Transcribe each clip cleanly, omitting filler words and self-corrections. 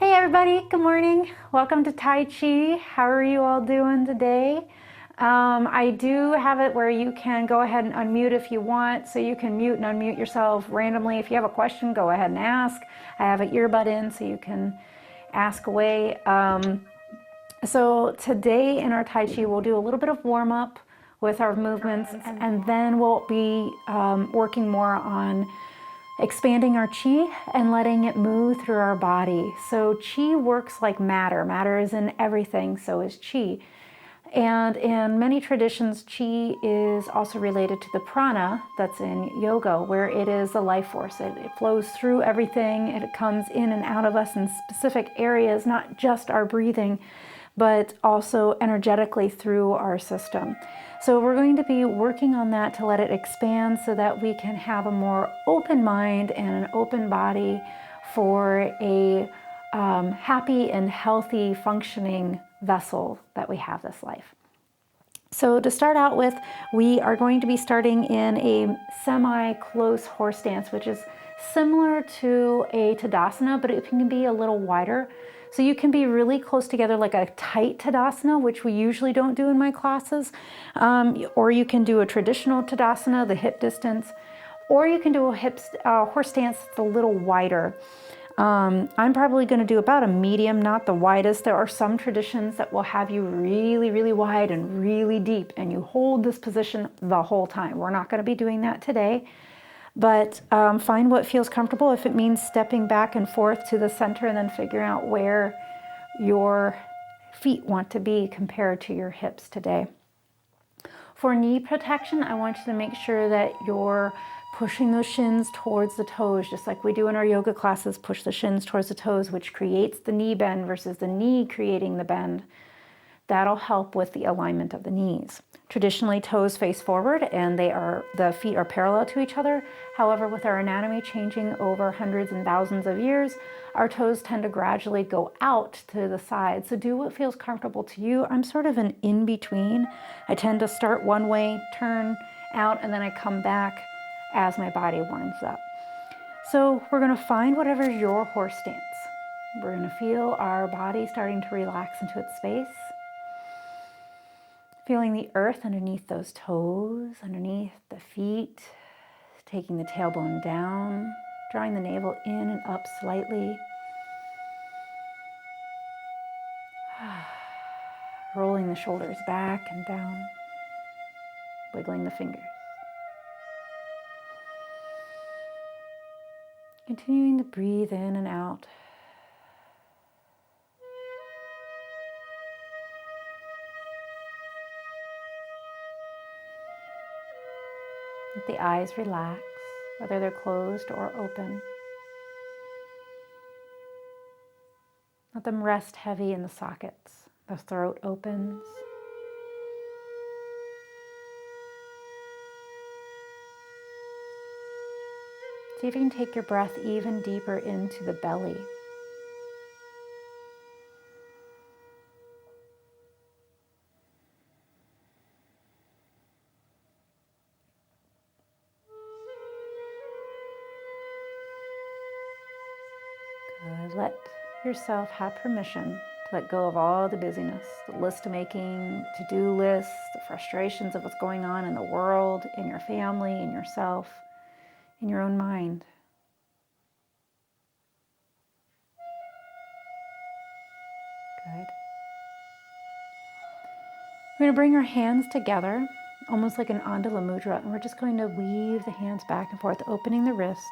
Hey everybody, good morning. Welcome to Tai Chi. How are you all doing today? I do have it where you can go ahead and unmute if you want, so you can mute and unmute yourself randomly. If you have a question, go ahead and ask. I have an earbud in so you can ask away. So today in our Tai Chi, we'll do a little bit of warm up with our movements, and then we'll be working more on expanding our chi and letting it move through our body. So chi works like matter. Matter is in everything, so is chi. And in many traditions, chi is also related to the prana that's in yoga, where it is the life force. It flows through everything. It comes in and out of us in specific areas, not just our breathing, but also energetically through our system. So we're going to be working on that to let it expand so that we can have a more open mind and an open body for a happy and healthy functioning vessel that we have this life. So to start out with, we are going to be starting in a semi-close horse stance, which is similar to a Tadasana, but it can be a little wider. So you can be really close together like a tight Tadasana, which we usually don't do in my classes. Or you can do a traditional Tadasana, the hip distance, or you can do a horse stance that's a little wider. I'm probably going to do about a medium, not the widest. There are some traditions that will have you really, really wide and really deep, and you hold this position the whole time. We're not going to be doing that today, but find what feels comfortable. If it means stepping back and forth to the center and then figuring out where your feet want to be compared to your hips today. For knee protection, I want you to make sure that you're pushing those shins towards the toes, just like we do in our yoga classes. Push the shins towards the toes, which creates the knee bend versus the knee creating the bend. That'll help with the alignment of the knees. Traditionally, toes face forward and the feet are parallel to each other. However, with our anatomy changing over hundreds and thousands of years, our toes tend to gradually go out to the side. So do what feels comfortable to you. I'm sort of an in-between. I tend to start one way, turn out, and then I come back as my body warms up. So we're going to find whatever your horse stance. We're going to feel our body starting to relax into its space. Feeling the earth underneath those toes, underneath the feet, taking the tailbone down, drawing the navel in and up slightly. Rolling the shoulders back and down, wiggling the fingers. Continuing to breathe in and out. Let the eyes relax, whether they're closed or open. Let them rest heavy in the sockets. The throat opens. See if you can take your breath even deeper into the belly. Good. Let yourself have permission to let go of all the busyness, the list making, to-do lists, the frustrations of what's going on in the world, in your family, in yourself, in your own mind. Good. We're going to bring our hands together, almost like an Andala mudra, and we're just going to weave the hands back and forth, opening the wrists.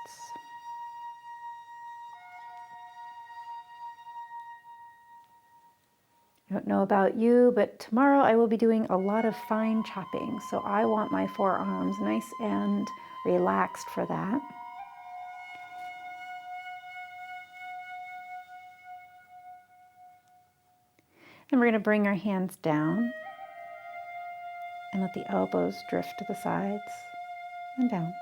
I don't know about you, but tomorrow I will be doing a lot of fine chopping, so I want my forearms nice and relaxed for that. And we're going to bring our hands down and let the elbows drift to the sides and down.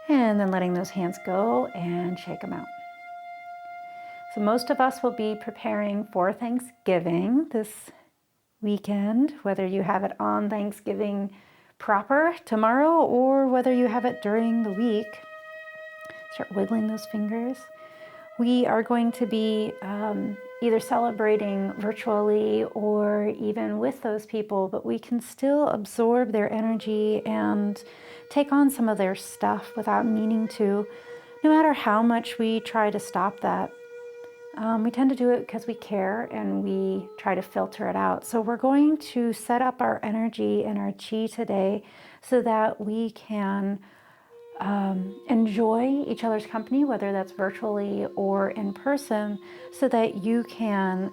And then letting those hands go and shake them out. So most of us will be preparing for Thanksgiving this weekend, whether you have it on Thanksgiving proper tomorrow or whether you have it during the week. Start wiggling those fingers. We are going to be either celebrating virtually or even with those people, but we can still absorb their energy and take on some of their stuff without meaning to, no matter how much we try to stop that. We tend to do it because we care and we try to filter it out. So we're going to set up our energy and our chi today so that we can enjoy each other's company, whether that's virtually or in person, so that you can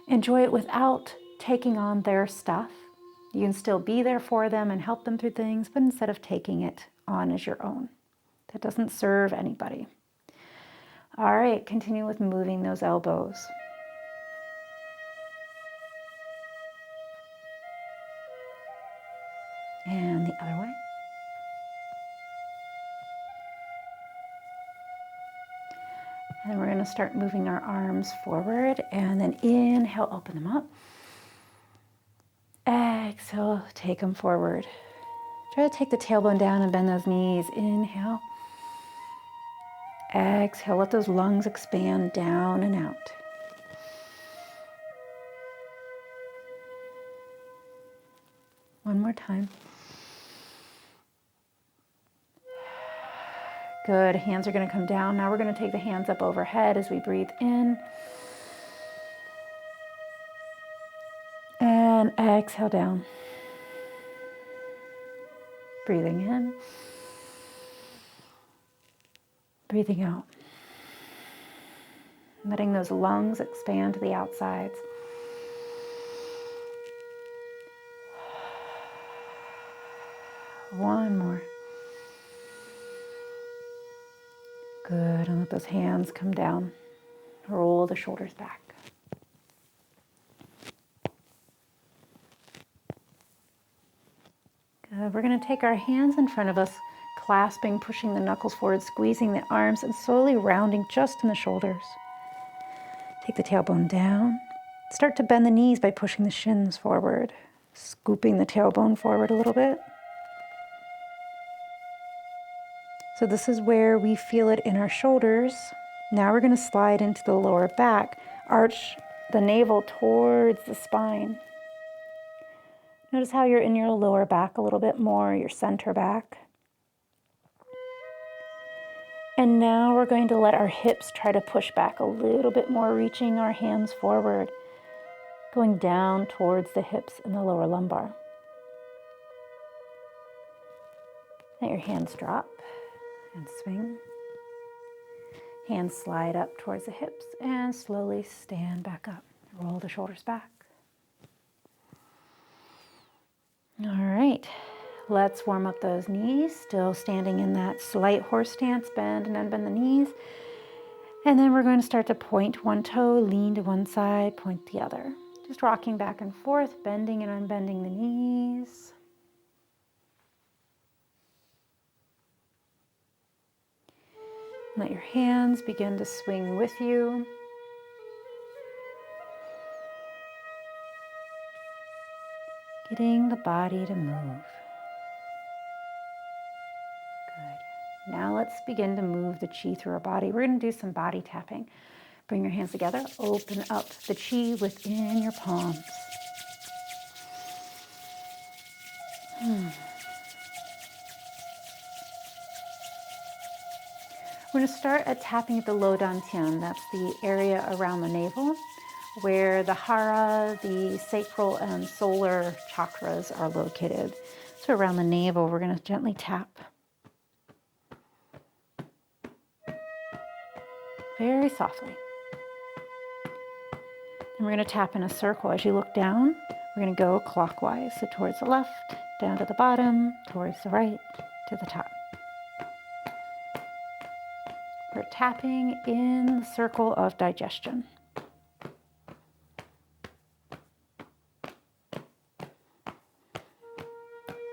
enjoy it without taking on their stuff. You can still be there for them and help them through things, but instead of taking it on as your own. That doesn't serve anybody. All right, continue with moving those elbows. And the other way. And we're going to start moving our arms forward, and then inhale, open them up. Exhale, take them forward. Try to take the tailbone down and bend those knees. Inhale. Exhale, let those lungs expand down and out. One more time. Good, hands are going to come down. Now we're going to take the hands up overhead as we breathe in. And exhale down. Breathing in. Breathing out. Letting those lungs expand to the outsides. One more. Good, and let those hands come down. Roll the shoulders back. Good, we're going to take our hands in front of us, clasping, pushing the knuckles forward, squeezing the arms, and slowly rounding just in the shoulders. Take the tailbone down. Start to bend the knees by pushing the shins forward, scooping the tailbone forward a little bit. So this is where we feel it in our shoulders. Now we're going to slide into the lower back, arch the navel towards the spine. Notice how you're in your lower back a little bit more, your center back. And now we're going to let our hips try to push back a little bit more, reaching our hands forward, going down towards the hips and the lower lumbar. Let your hands drop and swing. Hands slide up towards the hips and slowly stand back up. Roll the shoulders back. All right, let's warm up those knees, still standing in that slight horse stance, bend and unbend the knees. And then we're going to start to point one toe, lean to one side, point the other. Just rocking back and forth, bending and unbending the knees. Let your hands begin to swing with you. Getting the body to move. Good. Now let's begin to move the chi through our body. We're going to do some body tapping. Bring your hands together. Open up the chi within your palms. We're going to start at tapping at the Lo Dan Tian. That's the area around the navel where the hara, the sacral and solar chakras are located. So around the navel, we're going to gently tap. Very softly. And we're going to tap in a circle. As you look down, we're going to go clockwise. So towards the left, down to the bottom, towards the right, to the top. We're tapping in the circle of digestion.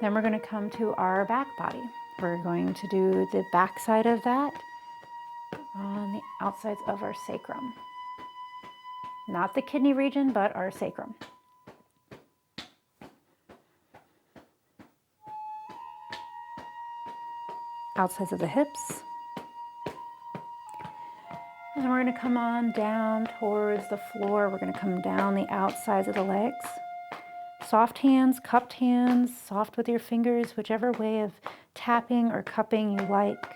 Then we're going to come to our back body. We're going to do the back side of that on the outsides of our sacrum. Not the kidney region, but our sacrum. Outsides of the hips, then we're going to come on down towards the floor. We're going to come down the outsides of the legs. Soft hands, cupped hands, soft with your fingers, whichever way of tapping or cupping you like.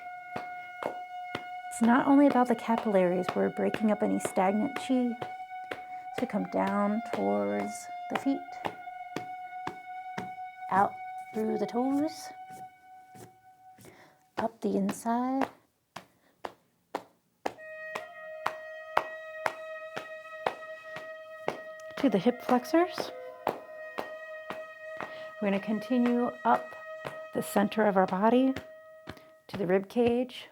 It's not only about the capillaries, we're breaking up any stagnant chi. So come down towards the feet, out through the toes, up the inside, to the hip flexors. We're going to continue up the center of our body to the rib cage.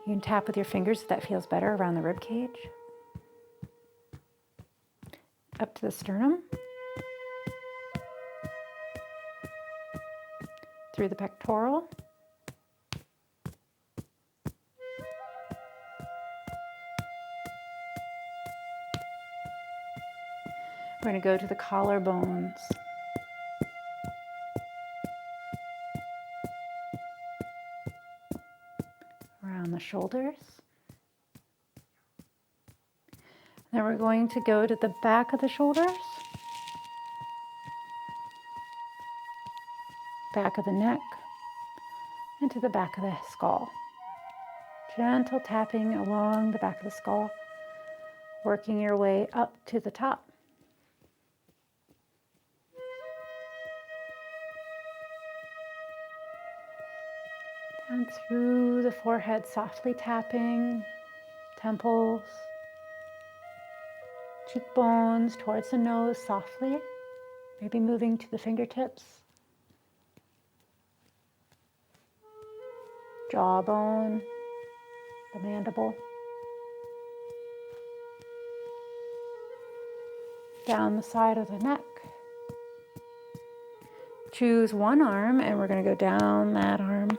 You can tap with your fingers if that feels better around the rib cage. Up to the sternum. Through the pectoral. We're going to go to the collarbones. Around the shoulders. Then we're going to go to the back of the shoulders. Back of the neck. And to the back of the skull. Gentle tapping along the back of the skull. Working your way up to the top. Down through the forehead, softly tapping, temples, cheekbones towards the nose softly, maybe moving to the fingertips, jawbone, the mandible, down the side of the neck. Choose one arm and we're going to go down that arm.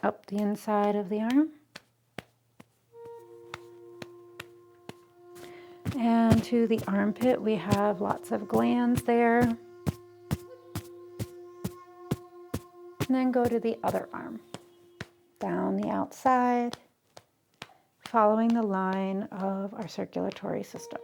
Up the inside of the arm. And to the armpit, we have lots of glands there. And then go to the other arm. Down the outside, following the line of our circulatory system.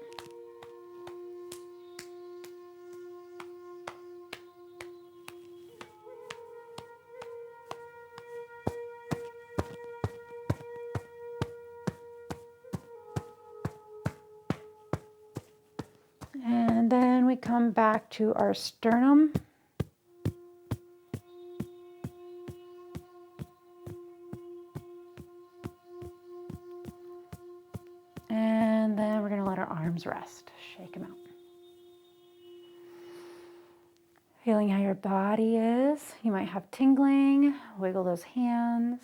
And then we come back to our sternum. And then we're going to let our arms rest. Shake them out. Feeling how your body is. You might have tingling. Wiggle those hands.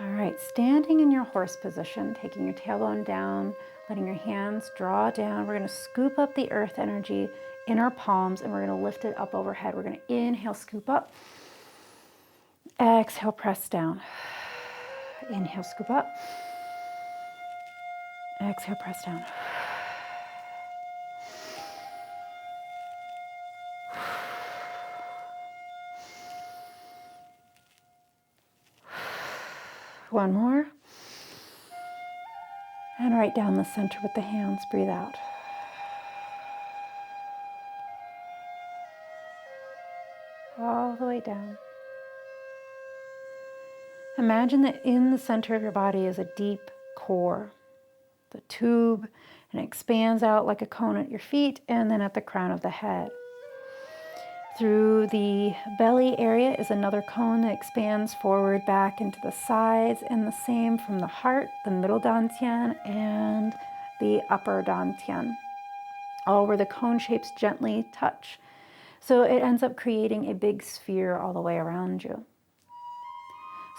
All right, standing in your horse position, taking your tailbone down, letting your hands draw down. We're going to scoop up the earth energy in our palms and we're going to lift it up overhead. We're going to inhale, scoop up. Exhale, press down. Inhale, scoop up. Exhale, press down. One more. And right down the center with the hands, breathe out. All the way down. Imagine that in the center of your body is a deep core, the tube, and it expands out like a cone at your feet and then at the crown of the head. Through the belly area is another cone that expands forward, back into the sides, and the same from the heart, the middle dantian, and the upper dantian, all where the cone shapes gently touch. So it ends up creating a big sphere all the way around you.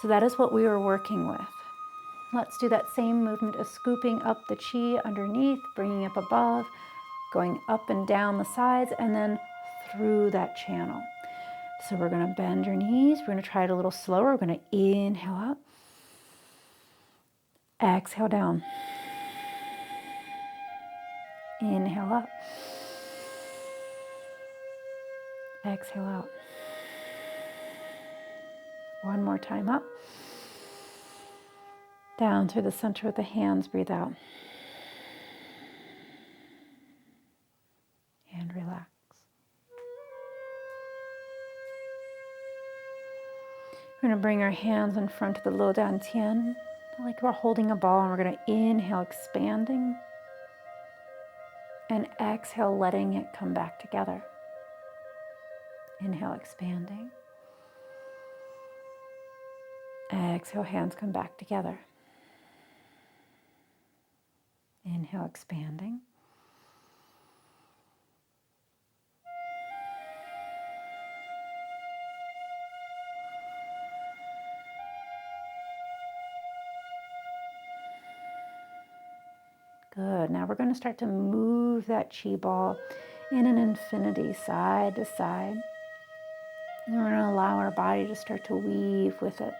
So that is what we were working with. Let's do that same movement of scooping up the chi underneath, bringing up above, going up and down the sides, and then through that channel. So we're going to bend your knees. We're going to try it a little slower. We're going to inhale up. Exhale down. Inhale up. Exhale out. One more time up. Down through the center of the hands, breathe out. And relax. We're going to bring our hands in front of the low dantian, like we're holding a ball, and we're going to inhale, expanding, and exhale, letting it come back together. Inhale, expanding. Exhale, hands come back together. Inhale, expanding. Good. Now we're going to start to move that chi ball in an infinity, side to side. And we're going to allow our body to start to weave with it,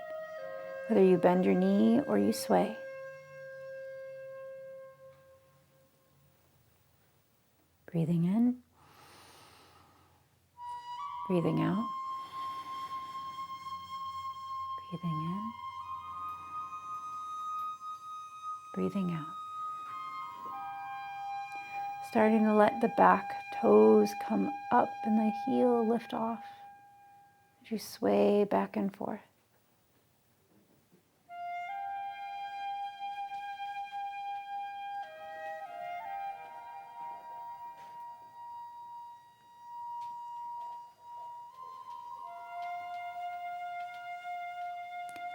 whether you bend your knee or you sway. Breathing in, breathing out, breathing in, breathing out. Starting to let the back toes come up and the heel lift off as you sway back and forth.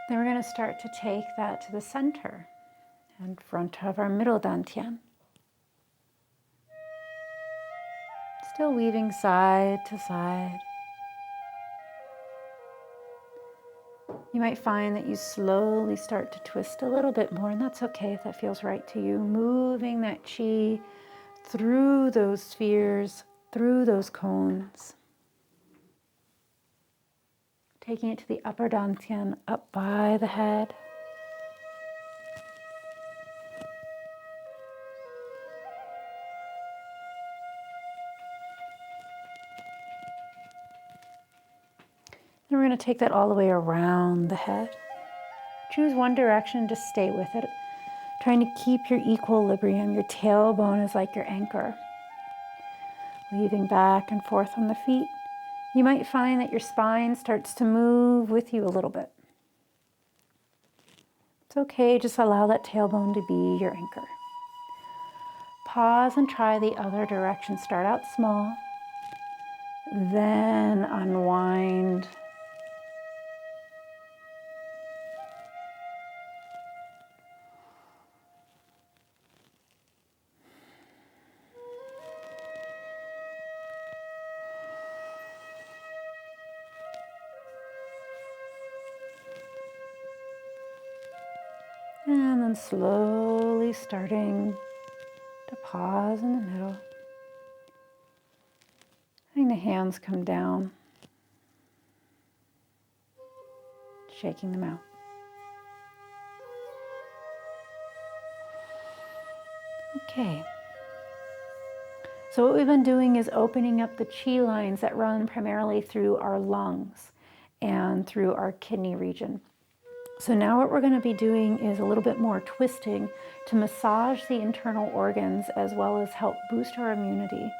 Then we're going to start to take that to the center in front of our middle dantian. Still weaving side to side. You might find that you slowly start to twist a little bit more, and that's okay if that feels right to you. Moving that chi through those spheres, through those cones. Taking it to the upper dantian, up by the head. And we're going to take that all the way around the head. Choose one direction, just stay with it. Trying to keep your equilibrium. Your tailbone is like your anchor. Weaving back and forth on the feet. You might find that your spine starts to move with you a little bit. It's okay, just allow that tailbone to be your anchor. Pause and try the other direction. Start out small, then unwind. And then slowly starting to pause in the middle. Letting the hands come down. Shaking them out. Okay. So what we've been doing is opening up the chi lines that run primarily through our lungs and through our kidney region. So now what we're going to be doing is a little bit more twisting to massage the internal organs as well as help boost our immunity.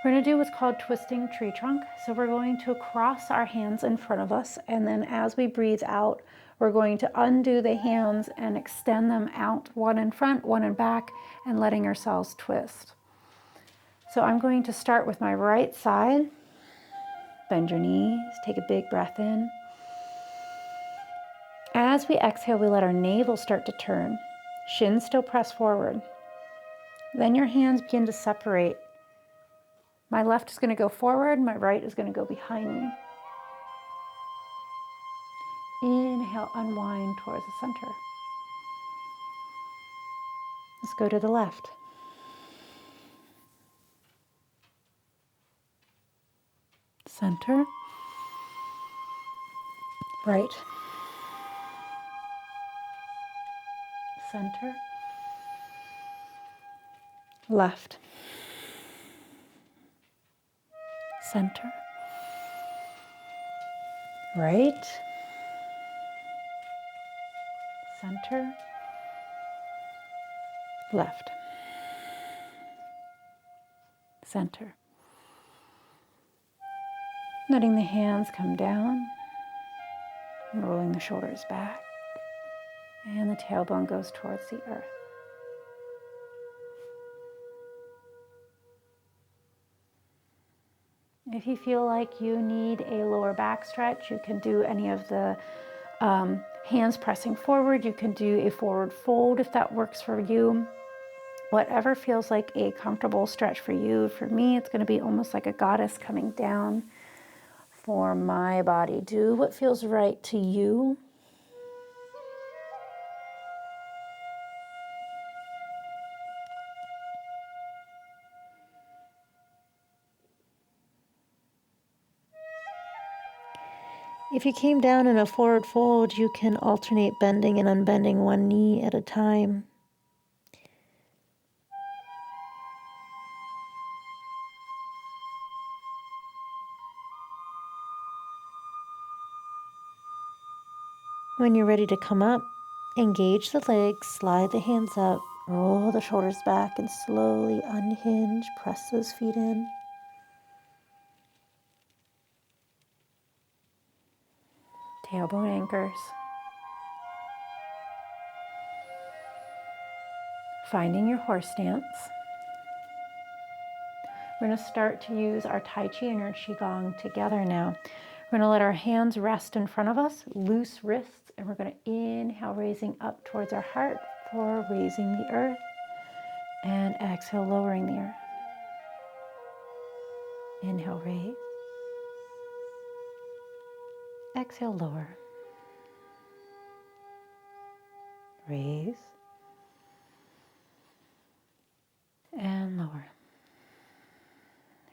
We're going to do what's called twisting tree trunk. So we're going to cross our hands in front of us, and then as we breathe out, we're going to undo the hands and extend them out, one in front, one in back, and letting ourselves twist. So I'm going to start with my right side. Bend your knees, take a big breath in. As we exhale, we let our navel start to turn. Shins still press forward. Then your hands begin to separate. My left is going to go forward, my right is going to go behind me. Inhale, unwind towards the center. Let's go to the left. Center. Right. Center. Left. Center. right, center, left, center. Letting the hands come down, rolling the shoulders back, and the tailbone goes towards the earth. If you feel like you need a lower back stretch, you can do any of the hands pressing forward. You can do a forward fold if that works for you. Whatever feels like a comfortable stretch for you. For me, it's going to be almost like a goddess coming down for my body. Do what feels right to you. If you came down in a forward fold, you can alternate bending and unbending one knee at a time. When you're ready to come up, engage the legs, slide the hands up, roll the shoulders back, and slowly unhinge, press those feet in. Tailbone anchors. Finding your horse stance. We're going to start to use our Tai Chi and our QiGong together now. We're going to let our hands rest in front of us, loose wrists, and we're going to inhale, raising up towards our heart for raising the earth, and exhale, lowering the earth. Inhale, raise. Exhale, lower. Raise. And lower.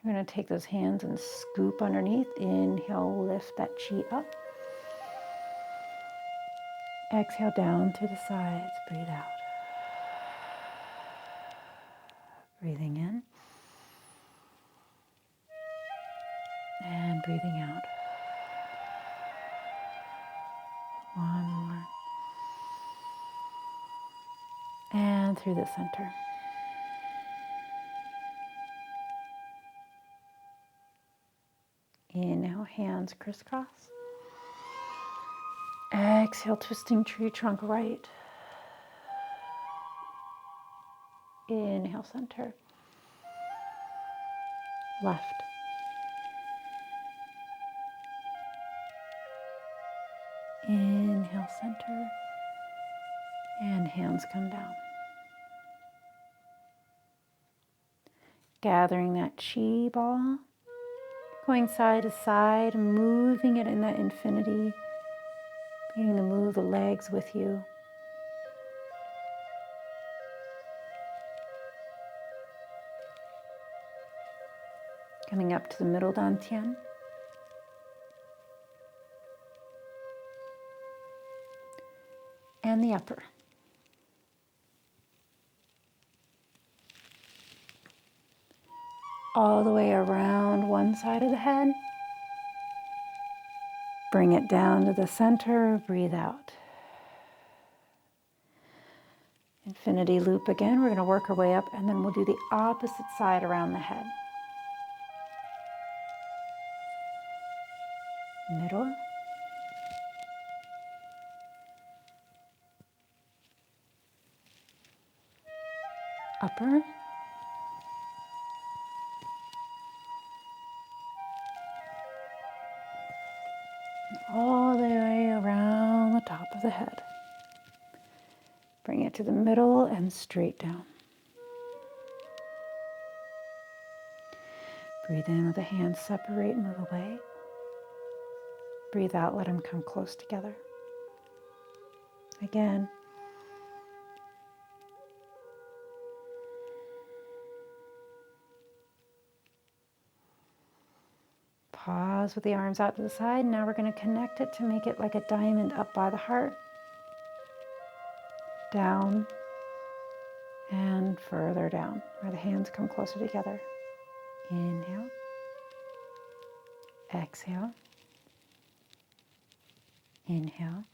We're going to take those hands and scoop underneath. Inhale, lift that chi up. Exhale down through the sides. Breathe out. Breathing in. And breathing out. One more. And through the center. Inhale, hands crisscross. Exhale, twisting tree trunk right. Inhale, center. Left. Inhale, center. And hands come down. Gathering that chi ball. Going side to side, moving it in that infinity. Beginning to move the legs with you. Coming up to the middle dantian. And the upper. All the way around one side of the head. Bring it down to the center, breathe out. Infinity loop again. We're going to work our way up, and then we'll do the opposite side around the head. Middle. Upper. All the way around the top of the head. Bring it to the middle and straight down. Breathe in, let the hands separate, move away. Breathe out, let them come close together. Again. Pause with the arms out to the side. Now we're going to connect it to make it like a diamond up by the heart. Down and further down, where the hands come closer together. Inhale. Exhale. Inhale,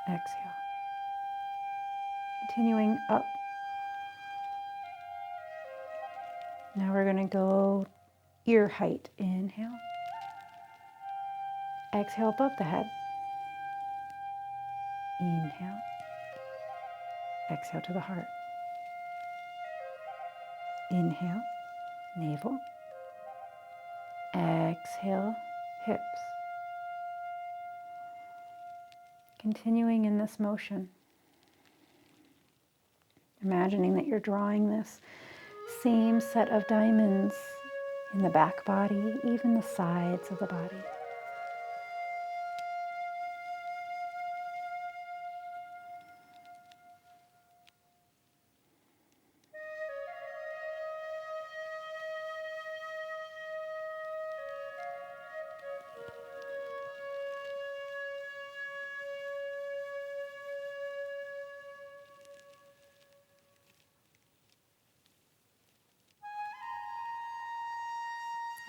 exhale. Continuing up. Now we're going to go ear height. Inhale. Exhale above the head. Inhale. Exhale to the heart. Inhale, navel. Exhale, hips. Continuing in this motion. Imagining that you're drawing this same set of diamonds in the back body, even the sides of the body.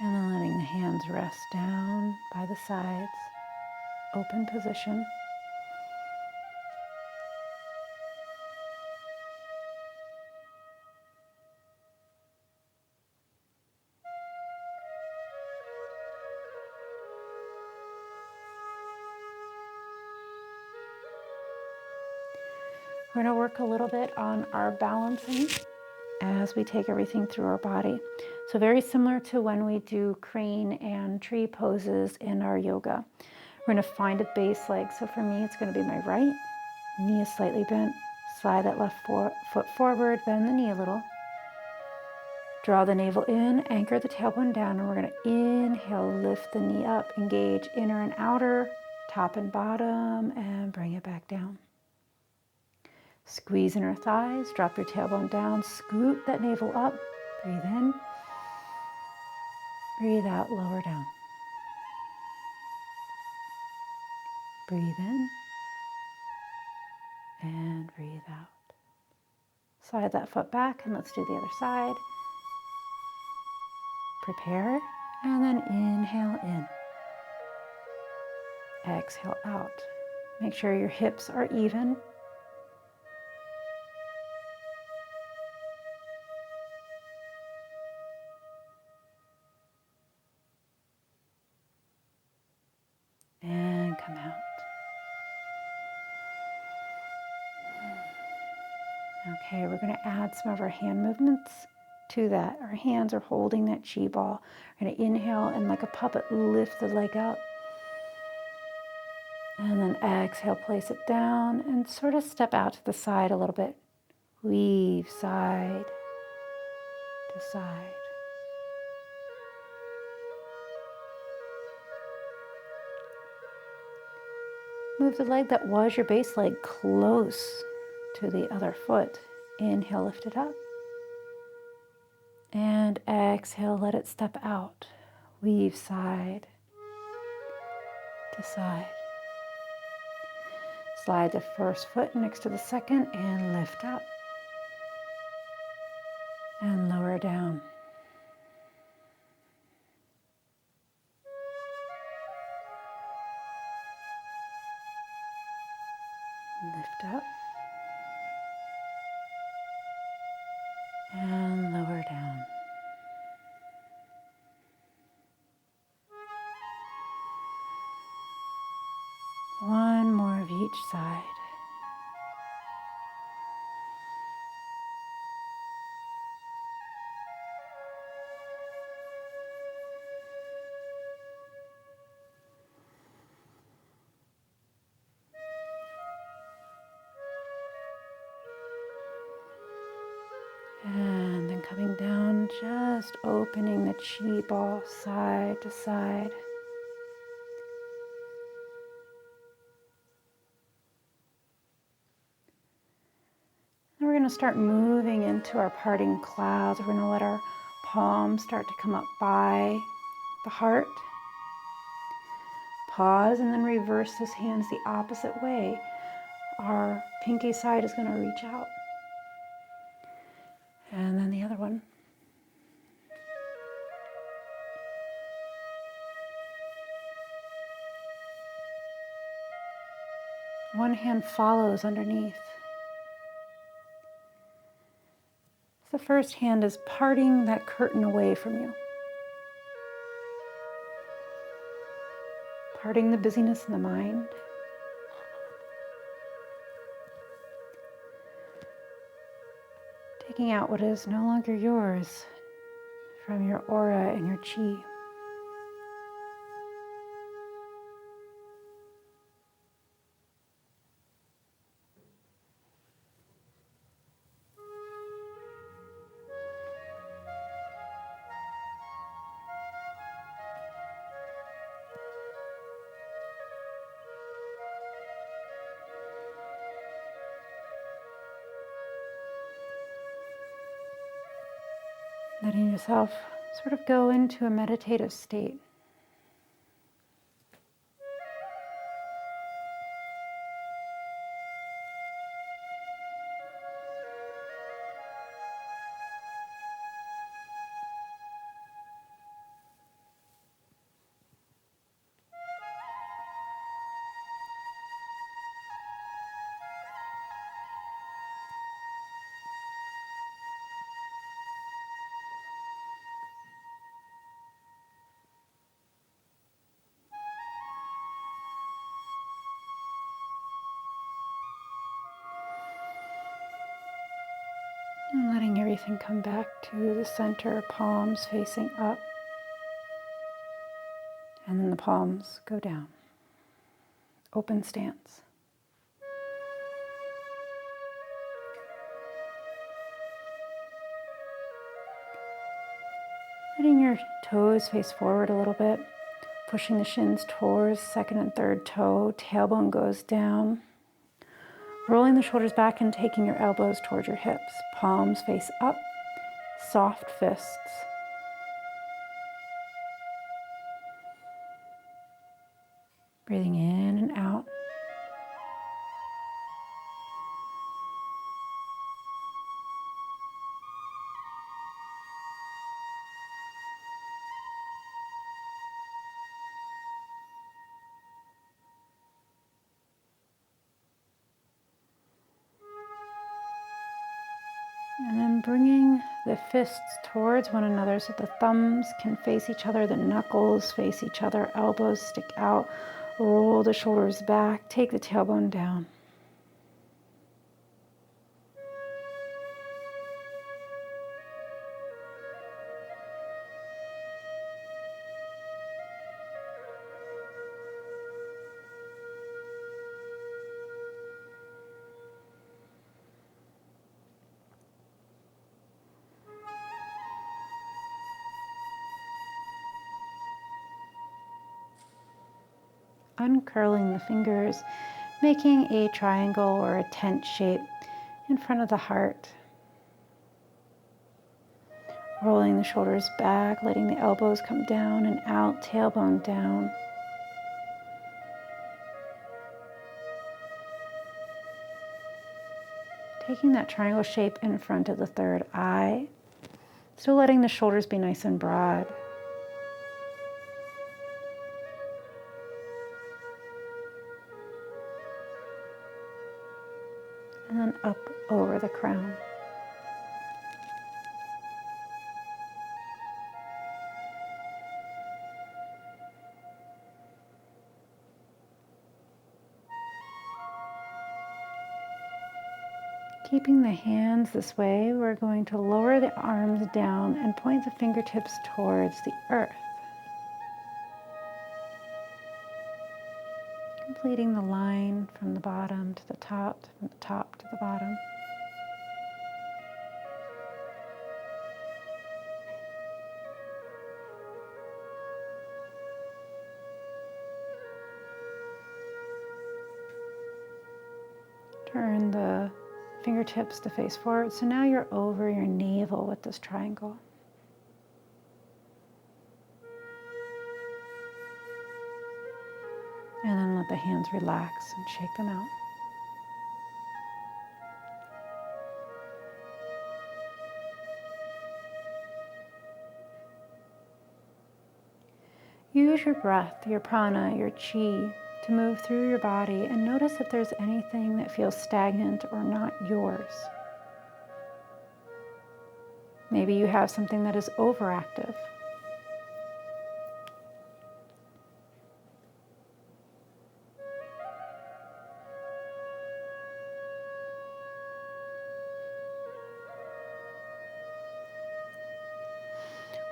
And then letting the hands rest down by the sides, open position. We're going to work a little bit on our balancing as we take everything through our body. So very similar to when we do crane and tree poses in our yoga. We're going to find a base leg. So for me, it's going to be my right, knee is slightly bent, slide that left foot forward, bend the knee a little. Draw the navel in, anchor the tailbone down, and we're going to inhale, lift the knee up, engage inner and outer, top and bottom, and bring it back down. Squeeze inner thighs, drop your tailbone down, scoot that navel up, breathe in, breathe out, lower down. Breathe in, and breathe out. Slide that foot back, and let's do the other side. Prepare, and then inhale in. Exhale out. Make sure your hips are even. And come out. Okay, we're going to add some of our hand movements to that. Our hands are holding that chi ball. We're going to inhale and like a puppet lift the leg up. And then exhale, place it down and sort of step out to the side a little bit. Weave side to side. Move the leg that was your base leg close to the other foot. Inhale, lift it up. And exhale, let it step out. Weave side to side. Slide the first foot next to the second and lift up. And lower down. Lift up. And lower down. One more of each side. And then coming down, just opening the chi ball side to side. And we're going to start moving into our parting clouds. We're going to let our palms start to come up by the heart. Pause and then reverse those hands the opposite way. Our pinky side is going to reach out. And then the other one. One hand follows underneath. The first hand is parting that curtain away from you. Parting the busyness in the mind. Taking out what is no longer yours from your aura and your chi. Letting yourself sort of go into a meditative state. And letting everything come back to the center, palms facing up. And then the palms go down. Open stance. Letting your toes face forward a little bit. Pushing the shins towards second and third toe. Tailbone goes down. Rolling the shoulders back and taking your elbows towards your hips. Palms face up. Soft fists. Breathing in and out. And then bringing the fists towards one another so the thumbs can face each other, the knuckles face each other, elbows stick out. Roll the shoulders back, take the tailbone down. Uncurling the fingers, making a triangle or a tent shape in front of the heart. Rolling the shoulders back, letting the elbows come down and out, tailbone down. Taking that triangle shape in front of the third eye, still letting the shoulders be nice and broad. And then up over the crown. Keeping the hands this way, we're going to lower the arms down and point the fingertips towards the earth. Completing the line from the bottom to the top, from the top to the bottom. Turn the fingertips to face forward. So now you're over your navel with this triangle. And then let the hands relax and shake them out. Use your breath, your prana, your chi to to move through your body and notice if there's anything that feels stagnant or not yours. Maybe you have something that is overactive.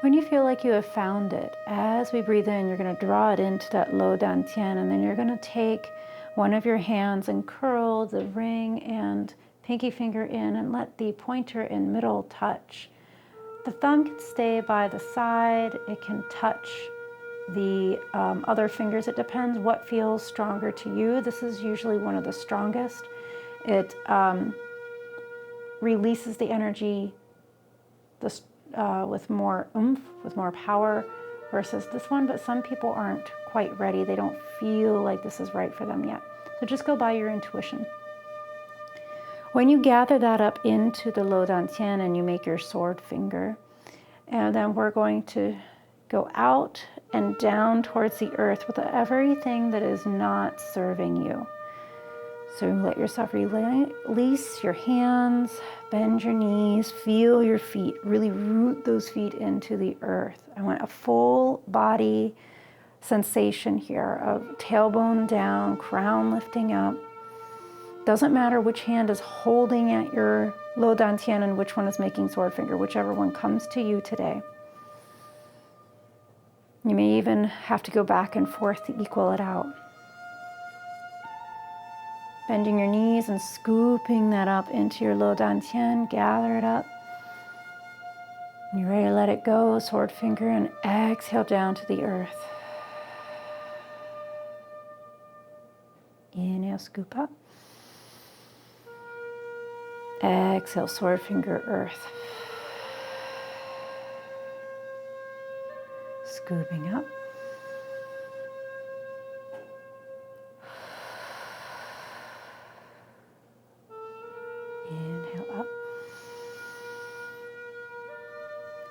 When you feel like you have found it, as we breathe in, you're going to draw it into that low dantian, and then you're going to take one of your hands and curl the ring and pinky finger in and let the pointer and middle touch. The thumb can stay by the side. It can touch the other fingers. It depends what feels stronger to you. This is usually one of the strongest. It releases the energy with more oomph, with more power versus this one, but some people aren't quite ready. They don't feel like this is right for them yet. So just go by your intuition. When you gather that up into the low dantian and you make your sword finger, and then we're going to go out and down towards the earth with everything that is not serving you. So let yourself release your hands, bend your knees, feel your feet, really root those feet into the earth. I want a full body sensation here of tailbone down, crown lifting up. Doesn't matter which hand is holding at your low dantian and which one is making sword finger, whichever one comes to you today. You may even have to go back and forth to equal it out. Bending your knees and scooping that up into your low dantian, gather it up. You're ready to let it go, sword finger, and exhale down to the earth. Inhale, scoop up. Exhale, sword finger, earth. Scooping up. Inhale up.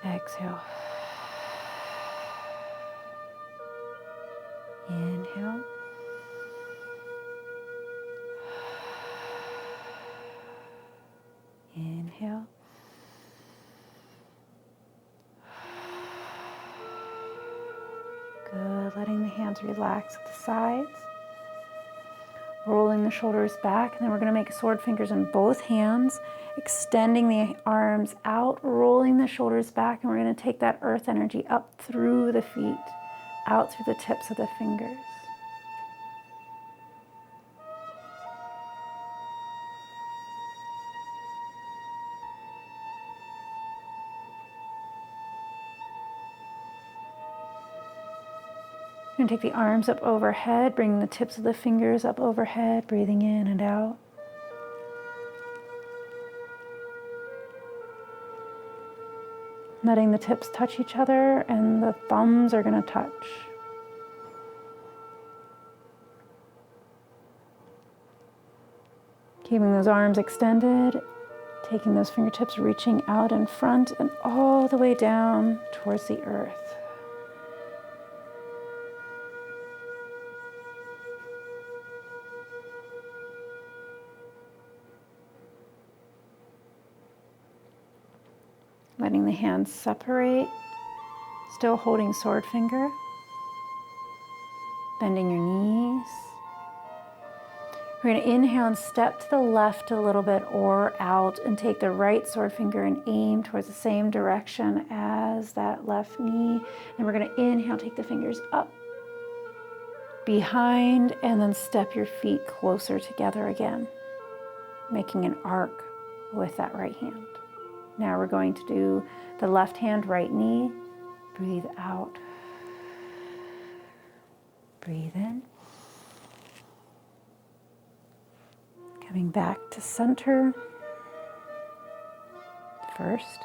Exhale. Inhale. Inhale. Good. Letting the hands relax at the sides. Rolling the shoulders back, and then we're going to make sword fingers in both hands, extending the arms out, rolling the shoulders back, and we're going to take that earth energy up through the feet, out through the tips of the fingers. You're going to take the arms up overhead, bring the tips of the fingers up overhead, breathing in and out. Letting the tips touch each other, and the thumbs are going to touch. Keeping those arms extended, taking those fingertips, reaching out in front and all the way down towards the earth. Letting the hands separate, still holding sword finger. Bending your knees. We're going to inhale and step to the left a little bit or out and take the right sword finger and aim towards the same direction as that left knee. And we're going to inhale, take the fingers up, behind, and then step your feet closer together again, making an arc with that right hand. Now we're going to do the left hand, right knee. Breathe out. Breathe in. Coming back to center first.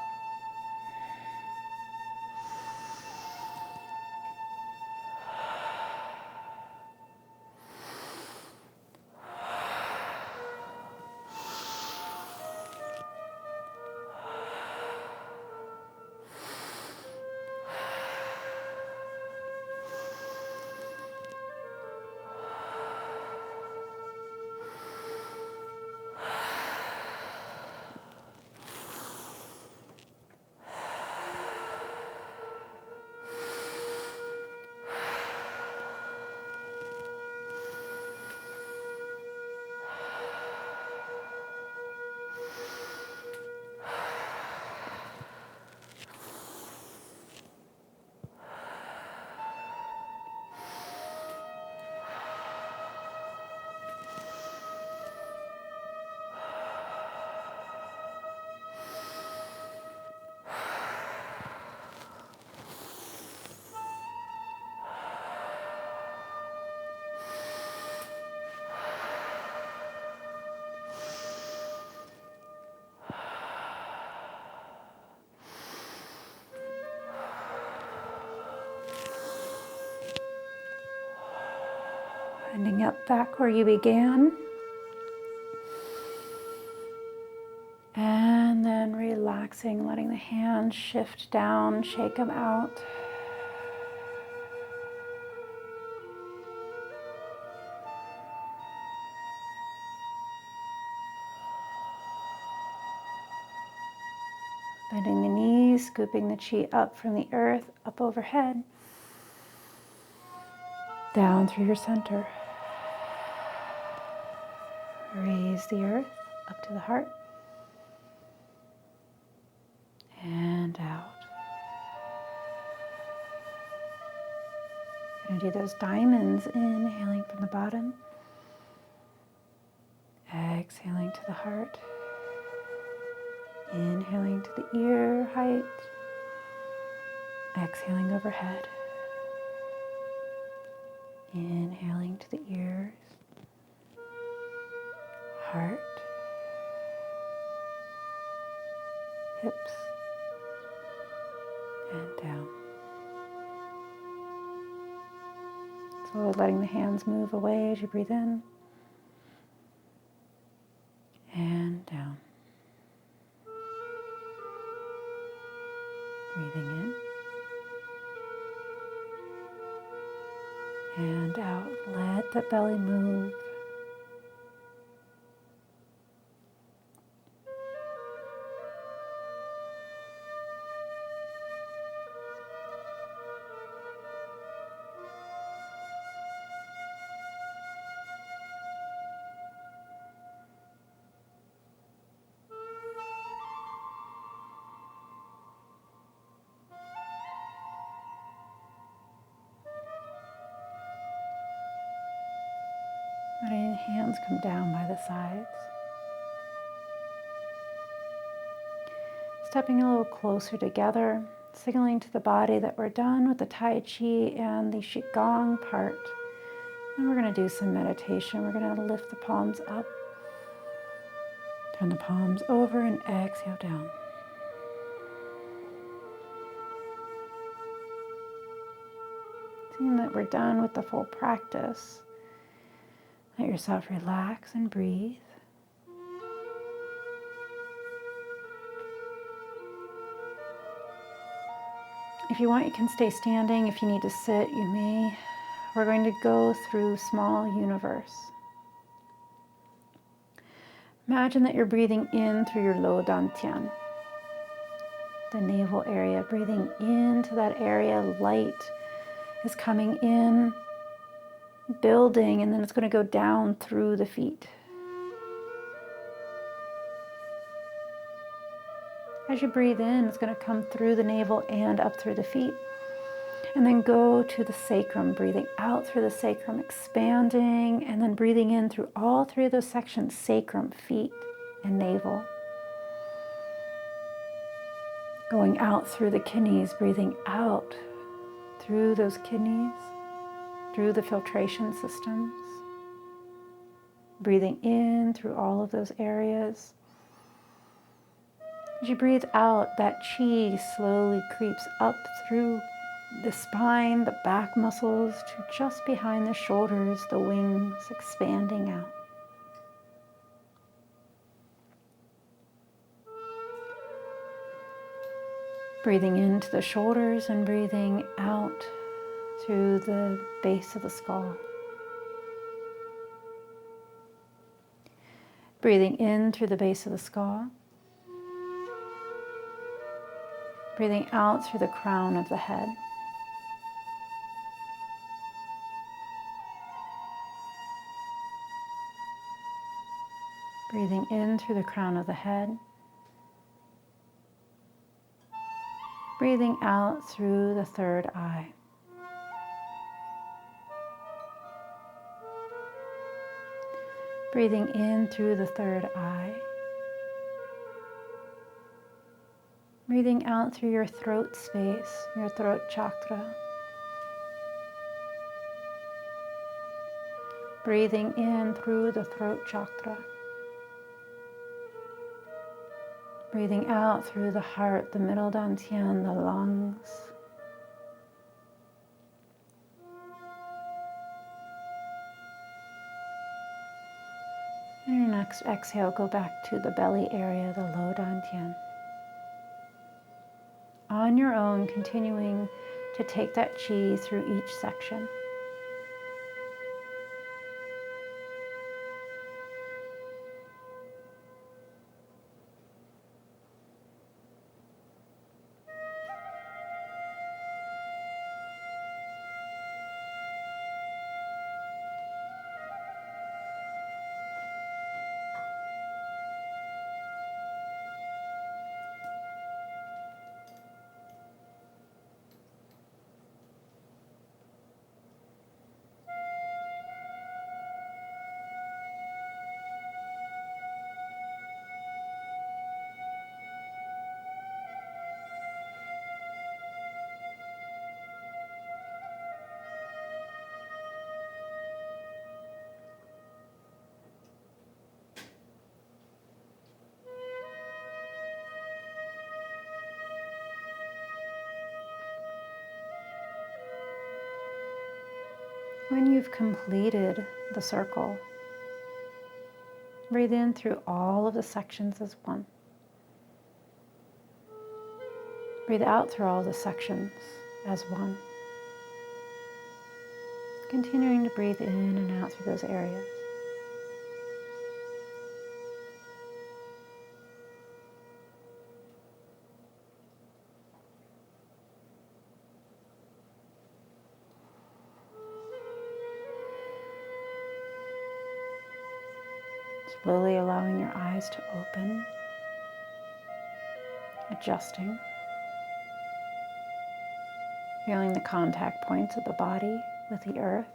Ending up back where you began. And then relaxing, letting the hands shift down, shake them out. Bending the knees, scooping the chi up from the earth, up overhead, down through your center. Raise the earth up to the heart and out. We're going to do those diamonds, inhaling from the bottom, exhaling to the heart, inhaling to the ear height, exhaling overhead, inhaling to the ears, heart, hips, and down. Slowly letting the hands move away as you breathe in and down. Breathing in and out. Let the belly move. Letting the hands come down by the sides. Stepping a little closer together, signaling to the body that we're done with the Tai Chi and the QiGong part. And we're going to do some meditation. We're going to lift the palms up, turn the palms over, and exhale down. Seeing that we're done with the full practice, let yourself relax and breathe. If you want, you can stay standing. If you need to sit, you may. We're going to go through small universe. Imagine that you're breathing in through your low dantian, the navel area. Breathing into that area, light is coming in, building, and then it's going to go down through the feet. As you breathe in, it's going to come through the navel and up through the feet. And then go to the sacrum, breathing out through the sacrum, expanding, and then breathing in through all three of those sections, sacrum, feet, and navel. Going out through the kidneys, breathing out through those kidneys, through the filtration systems. Breathing in through all of those areas. As you breathe out, that chi slowly creeps up through the spine, the back muscles, to just behind the shoulders, the wings expanding out. Breathing into the shoulders and breathing out through the base of the skull. Breathing in through the base of the skull. Breathing out through the crown of the head. Breathing in through the crown of the head. Breathing out through the third eye. Breathing in through the third eye. Breathing out through your throat space, your throat chakra. Breathing in through the throat chakra. Breathing out through the heart, the middle dantian, the lungs. next exhale, go back to the belly area, the low dantian. On your own, continuing to take that qi through each section. When you've completed the circle, breathe in through all of the sections as one. Breathe out through all the sections as one. Continuing to breathe in and out through those areas. Slowly allowing your eyes to open, adjusting, feeling the contact points of the body with the earth.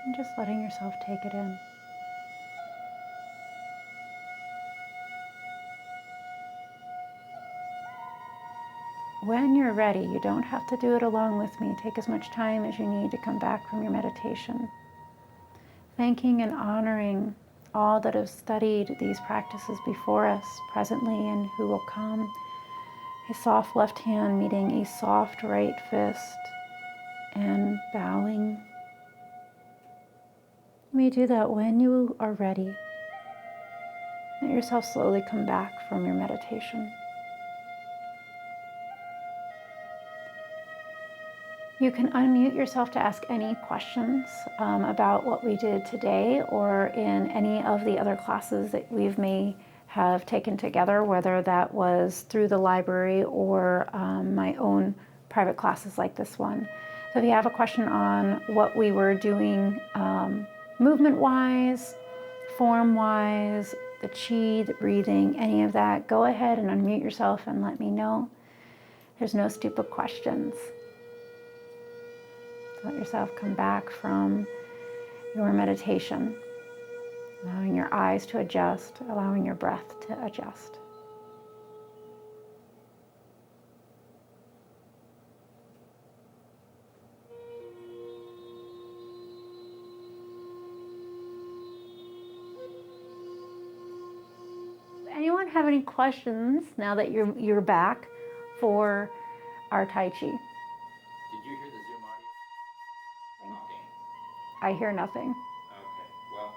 And just letting yourself take it in. When you're ready, you don't have to do it along with me. Take as much time as you need to come back from your meditation. Thanking and honoring all that have studied these practices before us presently and who will come. A soft left hand meeting a soft right fist and bowing. You may do that when you are ready. Let yourself slowly come back from your meditation. You can unmute yourself to ask any questions about what we did today or in any of the other classes that we may have taken together, whether that was through the library or my own private classes like this one. So if you have a question on what we were doing movement-wise, form-wise, the qi, the breathing, any of that, go ahead and unmute yourself and let me know. There's no stupid questions. Let yourself come back from your meditation, allowing your eyes to adjust, allowing your breath to adjust. Anyone have any questions now that you're back for our Tai Chi? Did you hear the Zoom audio? Talking. I hear nothing. Okay, well,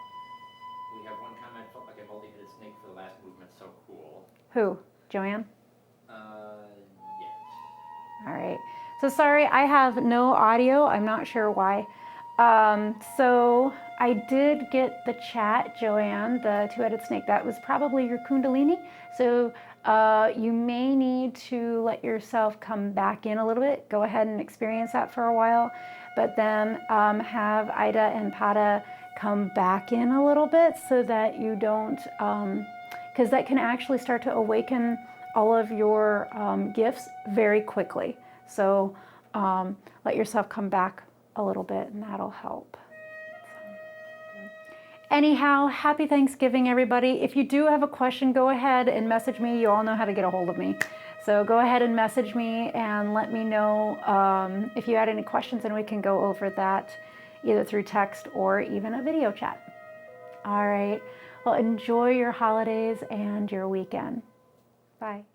we have one comment, felt like a multi-headed snake for the last movement, so cool. Who? Joanne? Yes. All right. So sorry, I have no audio. I'm not sure why. So I did get the chat, Joanne, the two-headed snake. That was probably your Kundalini. So you may need to let yourself come back in a little bit. Go ahead and experience that for a while, but then have Ida and Pada come back in a little bit so that you don't, because that can actually start to awaken all of your gifts very quickly. So let yourself come back a little bit and that'll help. Anyhow, happy Thanksgiving, everybody. If you do have a question, go ahead and message me. You all know how to get a hold of me. So go ahead and message me and let me know if you had any questions, and we can go over that either through text or even a video chat. All right. Well, enjoy your holidays and your weekend. Bye.